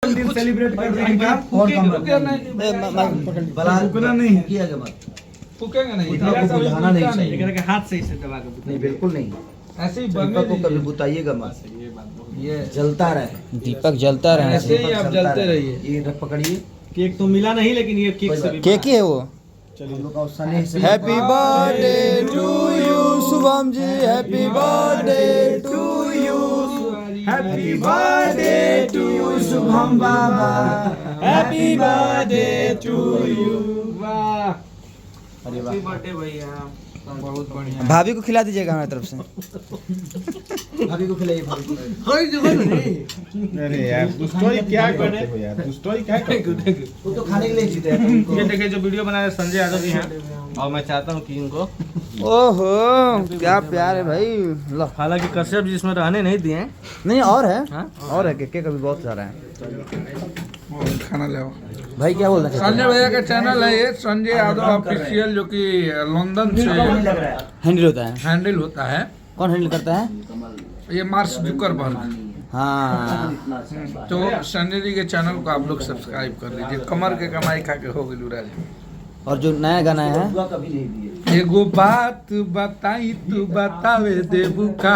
जन्मदिन सेलिब्रेट कर रहे हैं और बला नहीं किया गया मत फूकेंगे नहीं, इतना को बुझाना नहीं चाहिए लेकिन हाथ से इसे दबा के नहीं बिल्कुल नहीं ऐसे ही दीपक को कभी बुताइएगा मत ये जलता रहे दीपक जलता रहे। ऐसे ही आप जलते रहिए। ये रख पकड़िए केक तो मिला नहीं लेकिन ये केक से भी केक ही है वो। हम लोग का उत्साह से happy birthday to you Shubham ji, happy birthday to you, happy birthday to you Shubham बाबा, हैप्पी बर्थडे टू यू। वाह अरे वाह। हैप्पी बर्थडे भैया, बहुत बढ़िया। भाभी को खिला दीजिएगा हमारी तरफ से। भाभी को खिलाइए भाभी को। अरे यार दुष्टोई क्या करते हो यार, दुष्टोई क्या करते हो? वो तो खाने के लिए जीते हैं ये देखिए जो वीडियो बना रहे संजय यादव जी हैं और मैं चाहता हूँ कि इनको ओहो क्या प्यार है भाई। लो हालांकि कश्यप जी इसमें रहने नहीं दिए हैं। नहीं और है, हाँ? और है केक अभी बहुत सारा है। खाना ले आओ। भाई क्या बोलना चाहते संजय भैया का चैनल है ये, संजय यादव ऑफिशियल, जो कि लंदन से लग रहा है हैंडल होता है? हैंडल होता है। कौन हैंडल करता है? ये मार्क जुकरबर्ग। हाँ तो संजय जी के चैनल को आप लोग सब्सक्राइब कर लीजिए। कमर के कमाई खा के हो गई लुरा जी। और जो नया गाना है दुआ कभी नहीं दिए एगो बात बताई तू बतावे देबू का,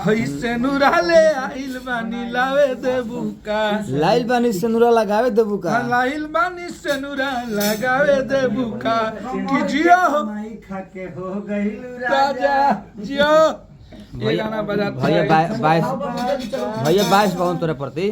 होइसे नुराले आइल बानी लावे देबू का, लाइल पानी से नूरा लगावे देबू का। लाइल बानी से नुरा लगावे देबू का, कि जियो खा के हो गई राजा जियो। ये गाना बजाता भैया है। 22 भैया 22 पाउंड तोरे प्रति।